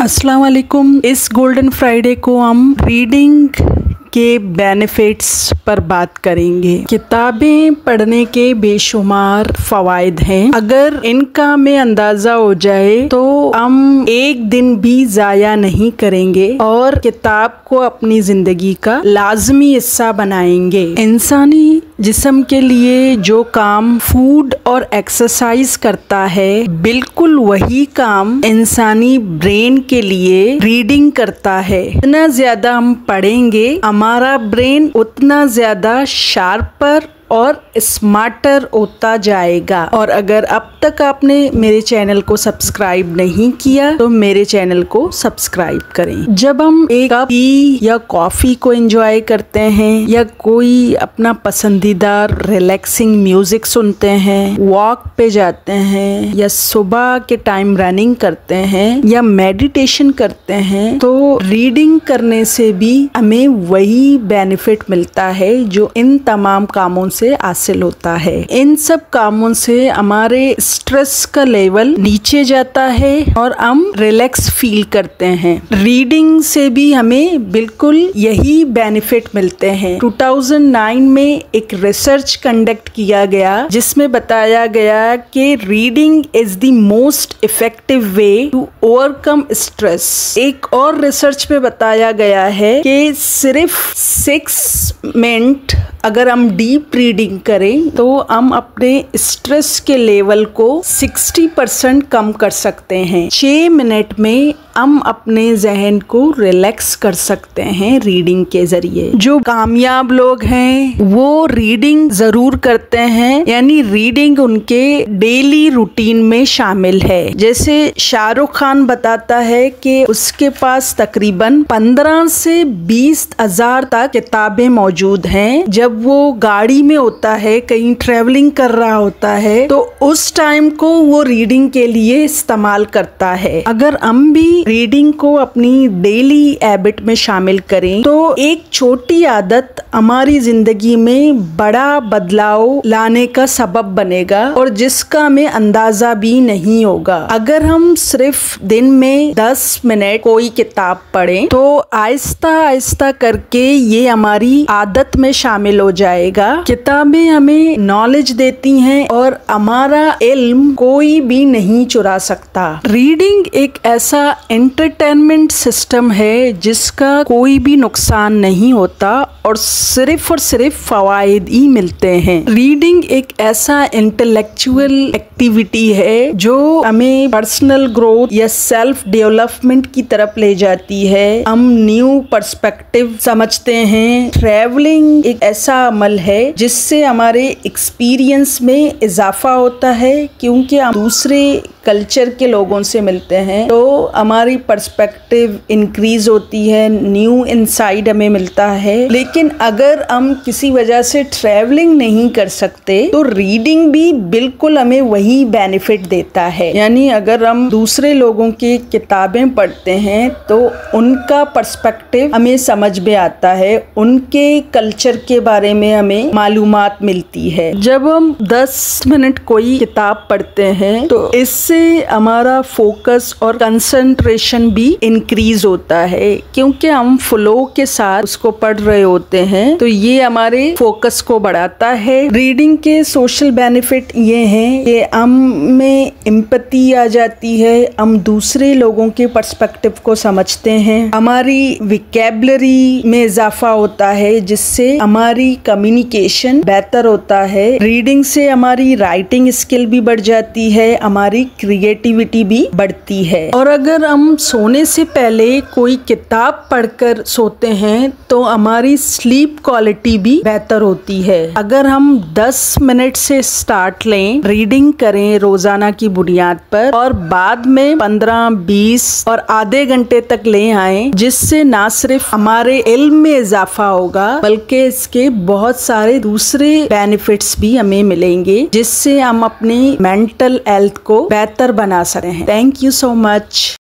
अस्सलाम वालेकुम। इस गोल्डन फ्राइडे को हम रीडिंग के बेनिफिट्स पर बात करेंगे। किताबें पढ़ने के बेशुमार फ़वाइद हैं। अगर इनका हमें अंदाज़ा हो जाए तो हम एक दिन भी ज़ाया नहीं करेंगे और किताब को अपनी ज़िंदगी का लाजमी हिस्सा बनाएंगे। इंसानी जिस्म के लिए जो काम फूड और एक्सरसाइज करता है, बिल्कुल वही काम इंसानी ब्रेन के लिए रीडिंग करता है। जितना ज़्यादा हम पढ़ेंगे, हमारा ब्रेन उतना ज़्यादा शार्पर और स्मार्टर होता जाएगा। और अगर अब तक आपने मेरे चैनल को सब्सक्राइब नहीं किया तो मेरे चैनल को सब्सक्राइब करें। जब हम एक कप टी या कॉफ़ी को एंजॉय करते हैं या कोई अपना पसंदीदा रिलैक्सिंग म्यूजिक सुनते हैं, वॉक पे जाते हैं या सुबह के टाइम रनिंग करते हैं या मेडिटेशन करते हैं, तो रीडिंग करने से भी हमें वही बेनिफिट मिलता है जो इन तमाम कामों से हासिल होता है। इन सब कामों से हमारे स्ट्रेस का लेवल नीचे जाता है और हम रिलैक्स फील करते हैं। रीडिंग से भी हमें बिल्कुल यही बेनिफिट मिलते हैं। 2009 में एक रिसर्च कंडक्ट किया गया जिसमें बताया गया कि reading is the most effective way to overcome stress. एक और रिसर्च में बताया गया है कि सिर्फ 6 मिनट अगर हम डीप रीडिंग करें तो हम अपने स्ट्रेस के लेवल को 60% कम कर सकते हैं। 6 मिनट में हम अपने जहन को रिलैक्स कर सकते हैं रीडिंग के जरिए। जो कामयाब लोग हैं वो रीडिंग जरूर करते हैं, यानी रीडिंग उनके डेली रूटीन में शामिल है। जैसे शाहरुख खान बताता है कि उसके पास तकरीबन 15 से 20 हजार तक किताबें मौजूद हैं। जब वो गाड़ी में होता है, कहीं ट्रेवलिंग कर रहा होता है, तो उस टाइम को वो रीडिंग के लिए इस्तेमाल करता है। अगर हम भी रीडिंग को अपनी डेली हैबिट में शामिल करें तो एक छोटी आदत हमारी जिंदगी में बड़ा बदलाव लाने का सबब बनेगा और जिसका हमें अंदाजा भी नहीं होगा। अगर हम सिर्फ दिन में 10 मिनट कोई किताब पढ़ें तो आहिस्ता आहिस्ता करके ये हमारी आदत में शामिल हो जाएगा। किताबें हमें नॉलेज देती हैं और हमारा इल्म कोई भी नहीं चुरा सकता। रीडिंग एक ऐसा एंटरटेनमेंट सिस्टम है जिसका कोई भी नुकसान नहीं होता और सिर्फ फवायद ही मिलते हैं। रीडिंग एक ऐसा इंटेलेक्चुअल एक्टिविटी है जो हमें पर्सनल ग्रोथ या सेल्फ डेवलपमेंट की तरफ ले जाती है। हम न्यू पर्सपेक्टिव समझते हैं। ट्रैवलिंग एक ऐसा अमल है जिससे हमारे एक्सपीरियंस में इजाफा होता है, क्योंकि हम दूसरे कल्चर के लोगों से मिलते हैं तो हमारी पर्सपेक्टिव इंक्रीज होती है, न्यू इनसाइट हमें मिलता है। लेकिन अगर हम किसी वजह से ट्रैवलिंग नहीं कर सकते तो रीडिंग भी बिल्कुल हमें वही बेनिफिट देता है। यानी अगर हम दूसरे लोगों की किताबें पढ़ते हैं तो उनका पर्सपेक्टिव हमें समझ में आता है, उनके कल्चर के बारे में हमें मालूमात मिलती है। जब हम 10 मिनट कोई किताब पढ़ते हैं तो इससे हमारा फोकस और कंसंट्रेशन भी इंक्रीज होता है, क्योंकि हम फ्लो के साथ उसको पढ़ रहे होते हैं, तो ये हमारे फोकस को बढ़ाता है। रीडिंग के सोशल बेनिफिट ये हैं कि हम में एम्पैथी आ जाती है, हम दूसरे लोगों के पर्सपेक्टिव को समझते हैं, हमारी विकेबलरी में इजाफा होता है जिससे हमारी कम्युनिकेशन बेहतर होता है। रीडिंग से हमारी राइटिंग स्किल भी बढ़ जाती है, हमारी क्रिएटिविटी भी बढ़ती है। और अगर हम सोने से पहले कोई किताब पढ़कर सोते हैं तो हमारी स्लीप क्वालिटी भी बेहतर होती है। अगर हम 10 मिनट से स्टार्ट लें, रीडिंग करें रोजाना की बुनियाद पर और बाद में 15, 20 और आधे घंटे तक ले आए, जिससे ना सिर्फ हमारे इल्म में इजाफा होगा बल्कि इसके बहुत सारे दूसरे बेनिफिट्स भी हमें मिलेंगे, जिससे हम अपनी मेंटल हेल्थ को बेहतर बना सकते हैं। Thank you so much.